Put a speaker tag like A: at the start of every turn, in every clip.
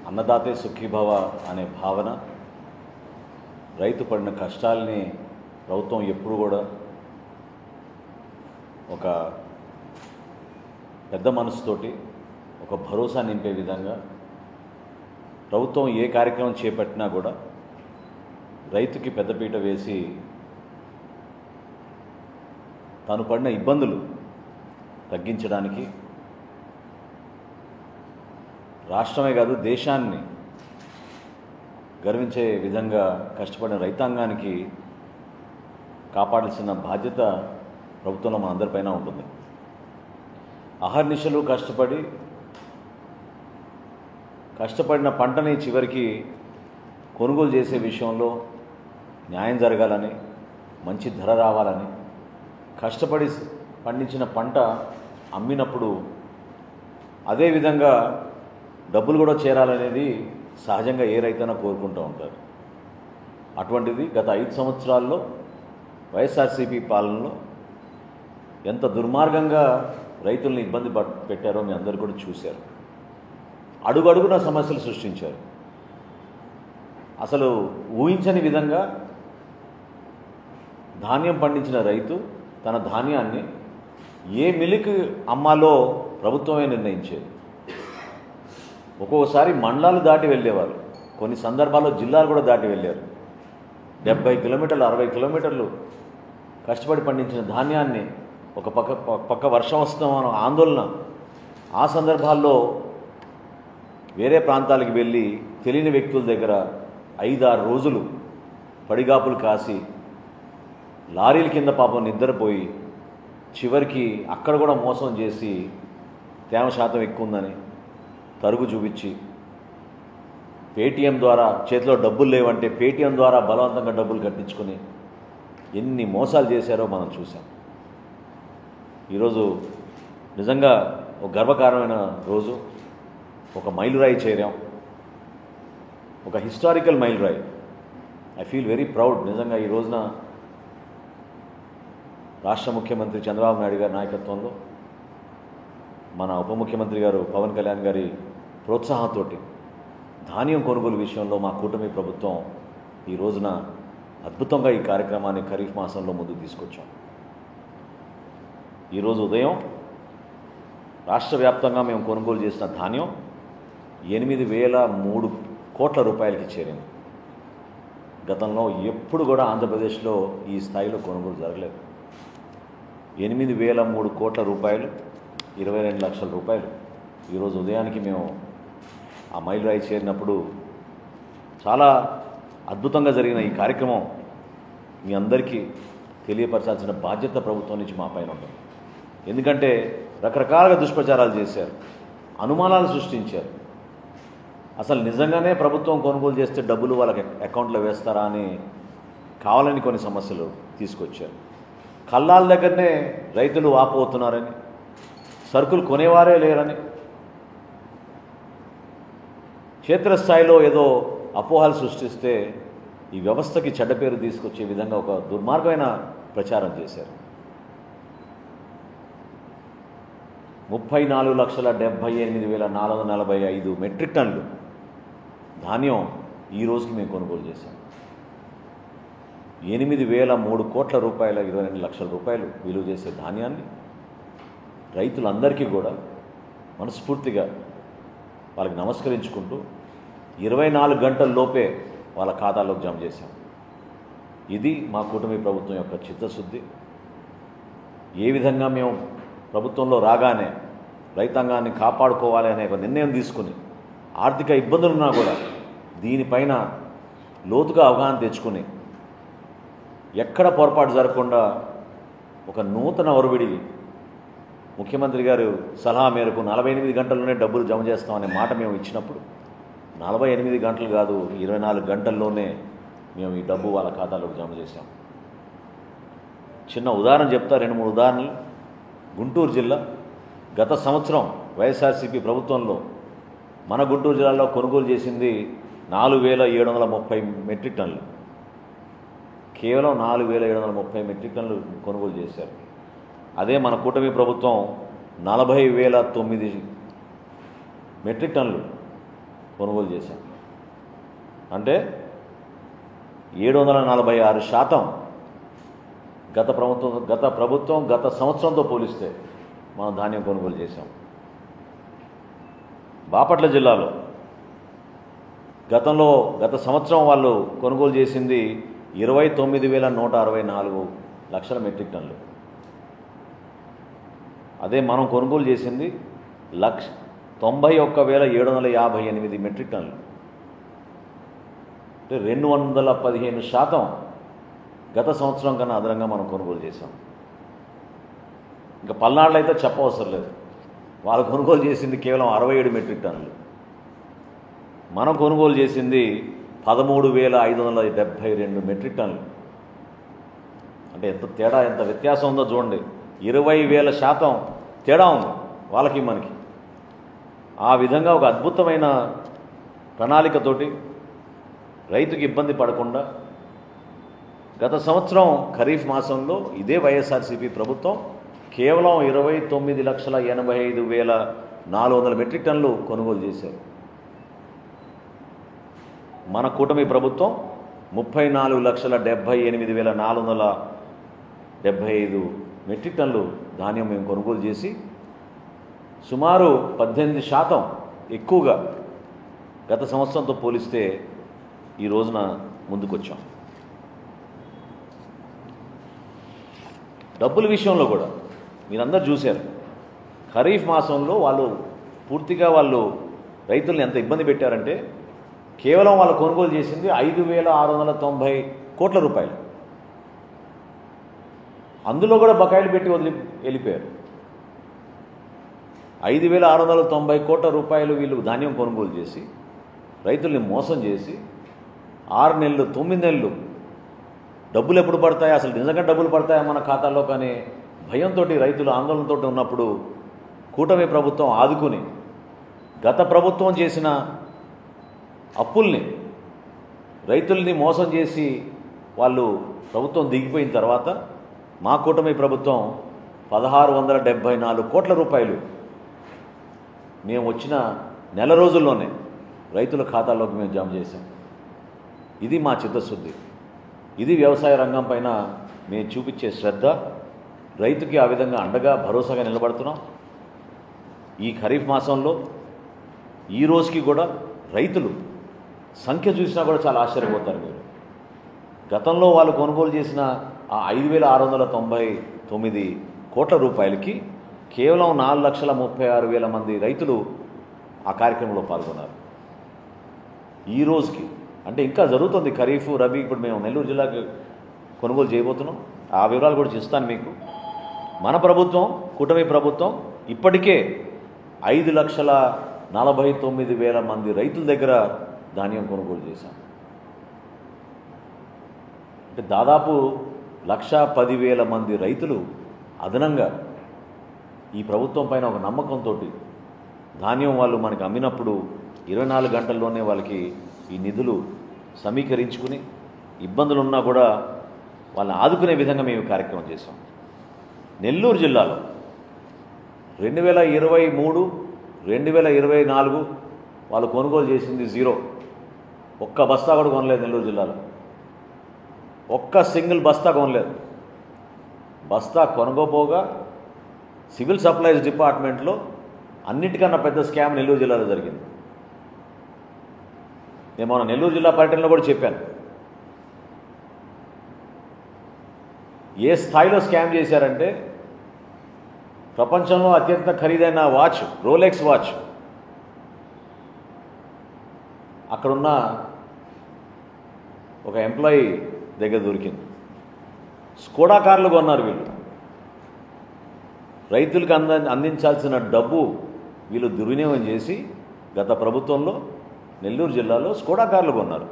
A: అన్నదాతే సుఖీభవ అనే భావన, రైతు పడిన కష్టాలని ప్రభుత్వం ఎప్పుడు కూడా ఒక పెద్ద మనసుతోటి ఒక భరోసా నింపే విధంగా ప్రభుత్వం ఏ కార్యక్రమం చేపట్టినా కూడా రైతుకి పెద్దపీట వేసి తాను పడిన ఇబ్బందులు తగ్గించడానికి రాష్ట్రమే కాదు దేశాన్ని గర్వించే విధంగా కష్టపడిన రైతాంగానికి కాపాడాల్సిన బాధ్యత ప్రభుత్వంలో మన అందరిపైన ఉంటుంది. అహర్నిశలు కష్టపడిన పంటని చివరికి కొనుగోలు చేసే విషయంలో న్యాయం జరగాలని, మంచి ధర రావాలని, కష్టపడి పండించిన పంట అమ్మినప్పుడు అదేవిధంగా డబ్బులు కూడా చేరాలనేది సహజంగా ఏ రైతైనా కోరుకుంటూ ఉంటారు. అటువంటిది గత 5 సంవత్సరాల్లో వైఎస్ఆర్సీపీ పాలనలో ఎంత దుర్మార్గంగా రైతుల్ని ఇబ్బంది పెట్టారో మీ అందరూ కూడా చూశారు. అడుగడుగున సమస్యలు సృష్టించారు. అసలు ఊహించని విధంగా ధాన్యం పండించిన రైతు తన ధాన్యాన్ని ఏ మిల్లుకి అమ్మాలో ప్రభుత్వమే నిర్ణయించేది. ఒక్కొక్కసారి మండలాలు దాటి వెళ్ళేవారు, కొన్ని సందర్భాల్లో జిల్లాలు కూడా దాటి వెళ్ళారు. 70 కిలోమీటర్లు 60 కిలోమీటర్లు కష్టపడి పండించిన ధాన్యాన్ని ఒక పక్క వర్షం వస్తుందన్న ఆందోళన, ఆ సందర్భాల్లో వేరే ప్రాంతాలకు వెళ్ళి తెలియని వ్యక్తుల దగ్గర 5-6 రోజులు పడిగాపులు కాసి లారీల కింద పాపం నిద్రపోయి చివరికి అక్కడ కూడా మోసం చేసి తేమ శాతం ఎక్కువ ఉందని తరుగు చూపించి పేటీఎం ద్వారా చేతిలో డబ్బులు లేవంటే పేటీఎం ద్వారా బలవంతంగా డబ్బులు కట్టించుకొని ఎన్ని మోసాలు చేశారో మనం చూసాం. ఈరోజు నిజంగా ఒక గర్వకారమైన రోజు. ఒక మైలురాయి చేరాం, ఒక హిస్టారికల్ మైలురాయి. I feel very proud. నిజంగా ఈ రోజున రాష్ట్ర ముఖ్యమంత్రి చంద్రబాబు నాయుడు గారి నాయకత్వంలో, మన ఉప ముఖ్యమంత్రి గారు పవన్ కళ్యాణ్ గారి ప్రోత్సాహంతో ధాన్యం కొనుగోలు విషయంలో మా కూటమి ప్రభుత్వం ఈ రోజున అద్భుతంగా ఈ కార్యక్రమాన్ని ఖరీఫ్ మాసంలో ముందుకు తీసుకొచ్చాం. ఈరోజు ఉదయం రాష్ట్ర వ్యాప్తంగా మేము కొనుగోలు చేసిన ధాన్యం 8,003 కోట్ల రూపాయలకి చేరింది. గతంలో ఎప్పుడు కూడా ఆంధ్రప్రదేశ్లో ఈ స్థాయిలో కొనుగోలు జరగలేదు. 8,003 కోట్ల రూపాయలు, 22 లక్షల రూపాయలు. ఈరోజు ఉదయానికి మేము ఆ మైలురాయి చేరినప్పుడు చాలా అద్భుతంగా జరిగిన ఈ కార్యక్రమం మీ అందరికీ తెలియపరచాల్సిన బాధ్యత ప్రభుత్వం నుంచి మా పైన ఉంటుంది. ఎందుకంటే రకరకాలుగా దుష్ప్రచారాలు చేశారు, అనుమానాలు సృష్టించారు. అసలు నిజంగానే ప్రభుత్వం కొనుగోలు చేస్తే డబ్బులు వాళ్ళకి అకౌంట్లో వేస్తారా అని కావాలని కొన్ని సమస్యలు తీసుకొచ్చారు. కల్లాల దగ్గరనే రైతులు వాపోతున్నారని, సరుకులు కొనేవారే లేరని, క్షేత్రస్థాయిలో ఏదో అపోహలు సృష్టిస్తే ఈ వ్యవస్థకి చెడ్డ పేరు తీసుకొచ్చే విధంగా ఒక దుర్మార్గమైన ప్రచారం చేశారు. 34,78,445 మెట్రిక్ టన్నులు ధాన్యం ఈ రోజుకి మేము కొనుగోలు చేశాం. 8,003 కోట్ల రూపాయల 22 లక్షల రూపాయలు విలువ చేసే ధాన్యాన్ని రైతులందరికీ కూడా మనస్ఫూర్తిగా వాళ్ళకి నమస్కరించుకుంటూ 24 గంటల లోపే వాళ్ళ ఖాతాలోకి జమ చేశాం. ఇది మా కూటమి ప్రభుత్వం యొక్క చిత్తశుద్ధి. ఏ విధంగా మేము ప్రభుత్వంలో రాగానే రైతాంగాన్ని కాపాడుకోవాలి అనే ఒక నిర్ణయం తీసుకుని, ఆర్థిక ఇబ్బందులున్నా కూడా దీనిపైన లోతుగా అవగాహన తెచ్చుకుని ఎక్కడ పొరపాటు జరగకుండా ఒక నూతన ఒరవిడి ముఖ్యమంత్రి గారు సలహా మేరకు 48 గంటల్లోనే డబ్బులు జమ చేస్తామనే మాట మేము ఇచ్చినప్పుడు 48 గంటలు కాదు, 24 గంటల్లోనే మేము ఈ డబ్బు వాళ్ళ ఖాతాలోకి జమ చేశాం. చిన్న ఉదాహరణ చెప్తా, 2-3 ఉదాహరణలు. గుంటూరు జిల్లా గత సంవత్సరం వైఎస్ఆర్సీపీ ప్రభుత్వంలో మన గుంటూరు జిల్లాలో కొనుగోలు చేసింది 4,730 మెట్రిక్ టన్నులు. కేవలం 4,730 మెట్రిక్ టన్నులు కొనుగోలు చేశారు. అదే మన కూటమి ప్రభుత్వం 40,009 మెట్రిక్ టన్నులు కొనుగోలు చేశాం. అంటే 746% గత ప్రభుత్వం గత సంవత్సరంతో పోలిస్తే మనం ధాన్యం కొనుగోలు చేశాం. బాపట్ల జిల్లాలో గత సంవత్సరం వాళ్ళు కొనుగోలు చేసింది 29,164 లక్షల మెట్రిక్ టన్నులు. అదే మనం కొనుగోలు చేసింది 91,758 మెట్రిక్ టన్నులు. అంటే 215% గత సంవత్సరం కన్నా అదనంగా మనం కొనుగోలు చేశాం. ఇంకా పల్నాడులో అయితే చెప్పవసరం లేదు, వాళ్ళు కొనుగోలు చేసింది కేవలం 67 మెట్రిక్ టన్నులు. మనం కొనుగోలు చేసింది 13,572 మెట్రిక్ టన్నులు. అంటే ఎంత తేడా, ఎంత వ్యత్యాసం ఉందో చూడండి. 20,000% తేడా ఉంది వాళ్ళకి మనకి. ఆ విధంగా ఒక అద్భుతమైన ప్రణాళికతోటి రైతుకి ఇబ్బంది పడకుండా గత సంవత్సరం ఖరీఫ్ మాసంలో ఇదే వైఎస్ఆర్సీపీ ప్రభుత్వం కేవలం 29,85,400 మెట్రిక్ టన్నులు కొనుగోలు చేశారు. మన కూటమి ప్రభుత్వం 34,78,475 మెట్రిక్ టన్నులు ధాన్యం మేము కొనుగోలు చేసి సుమారు 18% ఎక్కువగా గత సంవత్సరంతో పోలిస్తే ఈ రోజున ముందుకొచ్చాం. డబ్బుల విషయంలో కూడా మీరందరూ చూశారు. ఖరీఫ్ మాసంలో పూర్తిగా రైతుల్ని ఎంత ఇబ్బంది పెట్టారంటే కేవలం వాళ్ళు కొనుగోలు చేసింది 5,690 కోట్ల రూపాయలు. అందులో కూడా బకాయిలు పెట్టి వెళ్ళిపోయారు. 5,690 కోట్ల రూపాయలు వీళ్ళు ధాన్యం కొనుగోలు చేసి రైతుల్ని మోసం చేసి 6 నెలలు 9 నెలలు డబ్బులు ఎప్పుడు పడతాయి, అసలు నిజంగా డబ్బులు పడతాయా మన ఖాతాలో కానీ భయంతో రైతులు ఆందోళనతో ఉన్నప్పుడు కూటమి ప్రభుత్వం ఆదుకుని గత ప్రభుత్వం చేసిన అప్పుల్ని రైతుల్ని మోసం చేసి ప్రభుత్వం దిగిపోయిన తర్వాత మా కూటమి ప్రభుత్వం 1,674 కోట్ల రూపాయలు మేము వచ్చిన నెల రోజుల్లోనే రైతుల ఖాతాల్లోకి మేము జమ చేశాం. ఇది మా చిత్తశుద్ధి, ఇది వ్యవసాయ రంగం పైన మేము చూపించే శ్రద్ధ. రైతుకి ఆ విధంగా అండగా భరోసాగా నిలబడుతున్నాం. ఈ ఖరీఫ్ మాసంలో ఈ రోజుకి కూడా రైతులు సంఖ్య చూసినా కూడా చాలా ఆశ్చర్యపోతారు మీరు. గతంలో వాళ్ళు కొనుగోలు చేసిన ఆ 5,699 కోట్ల రూపాయలకి కేవలం 4,36,000 మంది రైతులు ఆ కార్యక్రమంలో పాల్గొన్నారు. ఈ రోజుకి అంటే ఇంకా జరుగుతుంది ఖరీఫ్ రబీ. ఇప్పుడు మేము నెల్లూరు జిల్లాకి కొనుగోలు చేయబోతున్నాం. ఆ వివరాలు కూడా ఇస్తాను మీకు. మన ప్రభుత్వం కూటమి ప్రభుత్వం ఇప్పటికే 5,49,000 మంది రైతుల దగ్గర ధాన్యం కొనుగోలు చేశాం. అంటే దాదాపు 1,10,000 మంది రైతులు అదనంగా ఈ ప్రభుత్వం పైన ఒక నమ్మకంతో ధాన్యం వాళ్ళు మనకి అమ్మినప్పుడు 24 గంటల్లోనే వాళ్ళకి ఈ నిధులు సమీకరించుకుని ఇబ్బందులు ఉన్నా కూడా వాళ్ళని ఆదుకునే విధంగా మేము కార్యక్రమం చేశాం. నెల్లూరు జిల్లాలో 2023, 2024 వాళ్ళు కొనుగోలు చేసింది 0. ఒక్క బస్తా కూడా కొనలేదు. నెల్లూరు జిల్లాలో ఒక్క సింగిల్ బస్తా కొనలేదు. బస్తా కొనగోపోగా సివిల్ సప్లైస్ డిపార్ట్మెంట్లో అన్నిటికన్నా పెద్ద స్కామ్ నెల్లూరు జిల్లాలో జరిగింది. నేను మన నెల్లూరు జిల్లా పర్యటనలో కూడా చెప్పాను. ఏ స్థాయిలో స్కామ్ చేశారంటే ప్రపంచంలో అత్యంత ఖరీదైన వాచ్, రోలెక్స్ వాచ్ అక్కడున్న ఒక ఎంప్లాయీ దగ్గర దొరికింది. స్కోడా కార్లు కొన్నారు వీళ్ళు. రైతులకు అందించాల్సిన డబ్బు వీళ్ళు దుర్వినియోగం చేసి గత ప్రభుత్వంలో నెల్లూరు జిల్లాలో స్కోడా కార్లు కొన్నారు.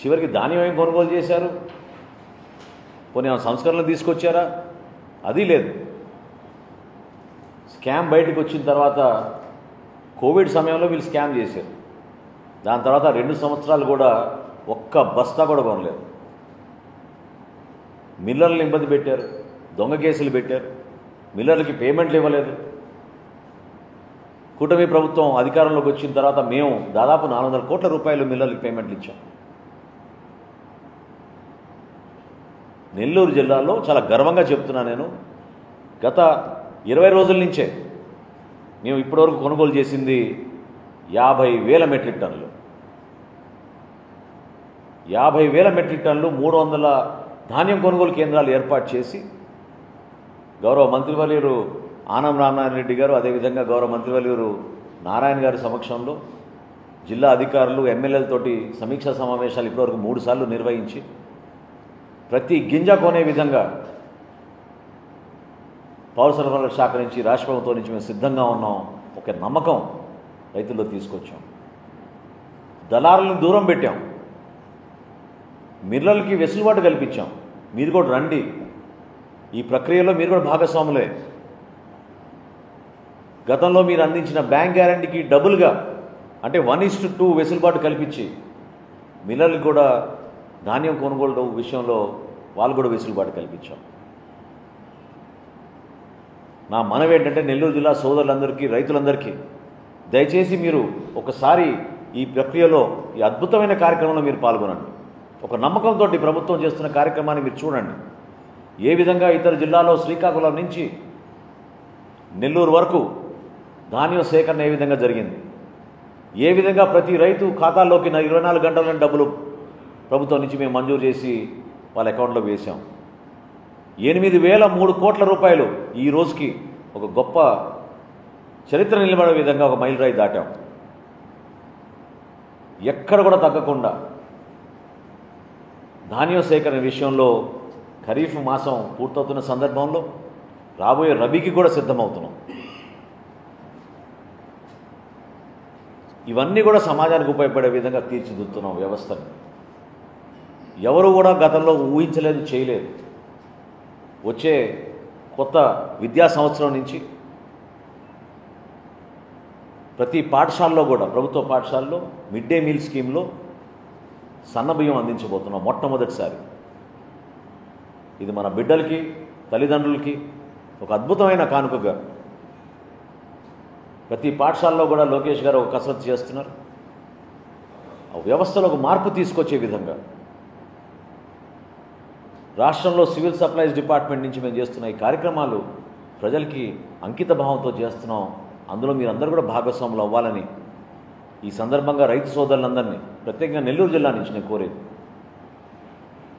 A: చివరికి ధాన్యం ఏం కొనుగోలు చేశారు? పోనీ సంస్కరణలు తీసుకొచ్చారా? అది లేదు. స్కామ్ బయటకు వచ్చిన తర్వాత కోవిడ్ సమయంలో వీళ్ళు స్కామ్ చేశారు. దాని తర్వాత 2 సంవత్సరాలు కూడా ఒక్క బస్తా కూడా కొనలేదు. మిల్లర్లు ఇబ్బంది పెట్టారు, దొంగ కేసులు పెట్టారు, మిల్లర్లకి పేమెంట్లు ఇవ్వలేదు. కూటమి ప్రభుత్వం అధికారంలోకి వచ్చిన తర్వాత మేము దాదాపు 400 కోట్ల రూపాయలు మిల్లర్లకు పేమెంట్లు ఇచ్చాం. నెల్లూరు జిల్లాలో చాలా గర్వంగా చెప్తున్నా నేను, గత 20 రోజుల నుంచే మేము ఇప్పటివరకు కొనుగోలు చేసింది 50,000 మెట్రిక్ టన్నులు. 50,000 మెట్రిక్ టన్నులు 300 ధాన్యం కొనుగోలు కేంద్రాలు ఏర్పాటు చేసి గౌరవ మంత్రివర్యులు ఆనం రామనారాయణ రెడ్డి గారు, అదేవిధంగా గౌరవ మంత్రివర్యులు నారాయణ గారి సమక్షంలో జిల్లా అధికారులు ఎమ్మెల్యేలతోటి సమీక్షా సమావేశాలు ఇప్పటివరకు 3 సార్లు నిర్వహించి ప్రతి గింజ కొనే విధంగా పౌర సరఫరాల శాఖ నుంచి, రాష్ట్ర ప్రభుత్వం నుంచి మేము సిద్ధంగా ఉన్నాం. ఒక నమ్మకం రైతుల్లో తీసుకొచ్చాం. దళారులను దూరం పెట్టాం, మిల్లర్లకి వెసులుబాటు కల్పించాం. మీరు కూడా రండి, ఈ ప్రక్రియలో మీరు కూడా భాగస్వాములే. గతంలో మీరు అందించిన బ్యాంక్ గ్యారంటీకి డబుల్గా, అంటే 1:2 వెసులుబాటు కల్పించి మిల్లర్లకు కూడా ధాన్యం కొనుగోలు విషయంలో వాళ్ళు కూడా వెసులుబాటు కల్పించాం. నా మనవి ఏంటంటే నెల్లూరు జిల్లా సోదరులందరికీ, రైతులందరికీ దయచేసి మీరు ఒకసారి ఈ ప్రక్రియలో, ఈ అద్భుతమైన కార్యక్రమంలో మీరు పాల్గొనండి. ఒక నమ్మకంతో ప్రభుత్వం చేస్తున్న కార్యక్రమాన్ని మీరు చూడండి. ఏ విధంగా ఇతర జిల్లాలో శ్రీకాకుళం నుంచి నెల్లూరు వరకు ధాన్యం సేకరణ ఏ విధంగా జరిగింది, ఏ విధంగా ప్రతి రైతు ఖాతాల్లోకి 24 గంటల డబ్బులు ప్రభుత్వం నుంచి మేము మంజూరు చేసి వాళ్ళ అకౌంట్లో వేసాం. 8,003 కోట్ల రూపాయలు ఈ రోజుకి ఒక గొప్ప చరిత్ర నిలబడే విధంగా ఒక మైలురాయి దాటాం. ఎక్కడ కూడా తగ్గకుండా ధాన్యం సేకరణ విషయంలో ఖరీఫ్ మాసం పూర్తవుతున్న సందర్భంలో రాబోయే రబీకి కూడా సిద్ధమవుతున్నాం. ఇవన్నీ కూడా సమాజానికి ఉపయోగపడే విధంగా తీర్చిదిద్దుతున్నాం వ్యవస్థను. ఎవరు కూడా గతంలో ఊహించలేదు, చేయలేదు. వచ్చే కొత్త విద్యా సంవత్సరం నుంచి ప్రతి పాఠశాలలో కూడా, ప్రభుత్వ పాఠశాలలో మిడ్ డే మీల్ స్కీమ్లో సన్నబియ్యం అందించబోతున్నాం మొట్టమొదటిసారి. ఇది మన బిడ్డలకి, తల్లిదండ్రులకి ఒక అద్భుతమైన కానుకగా ప్రతి పాఠశాలలో కూడా లోకేష్ గారు ఒక కసరత్తు చేస్తున్నారు. ఆ వ్యవస్థలో ఒక మార్పు తీసుకొచ్చే విధంగా రాష్ట్రంలో సివిల్ సప్లైస్ డిపార్ట్మెంట్ నుంచి మేము చేస్తున్న ఈ కార్యక్రమాలు ప్రజలకి అంకిత భావంతో చేస్తున్నాం. అందులో మీరందరూ కూడా భాగస్వాములు అవ్వాలని ఈ సందర్భంగా రైతు సోదరులందరినీ, ప్రత్యేకంగా నెల్లూరు జిల్లా నుంచి నేను కోరేది,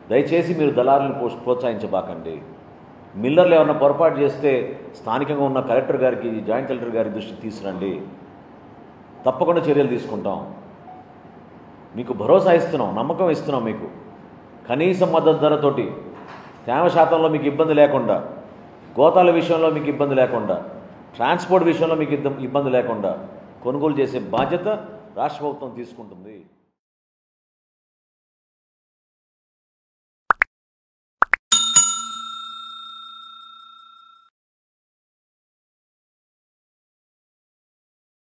A: దయచేసి మీరు దళారులను ప్రోత్సహించబాకండి. మిల్లర్లు ఏమన్నా పొరపాటు చేస్తే స్థానికంగా ఉన్న కలెక్టర్ గారికి, జాయింట్ కలెక్టర్ గారి దృష్టికి తీసుకురండి. తప్పకుండా చర్యలు తీసుకుంటాం. మీకు భరోసా ఇస్తున్నాం, నమ్మకం ఇస్తున్నాం. మీకు కనీస మద్దతు ధరతోటి, తేమ శాతంలో మీకు ఇబ్బంది లేకుండా, గోతాల విషయంలో మీకు ఇబ్బంది లేకుండా, ట్రాన్స్పోర్ట్ విషయంలో మీకు ఇబ్బంది లేకుండా కొనుగోలు చేసే బాధ్యత రాష్ట్ర ప్రభుత్వం తీసుకుంటుంది.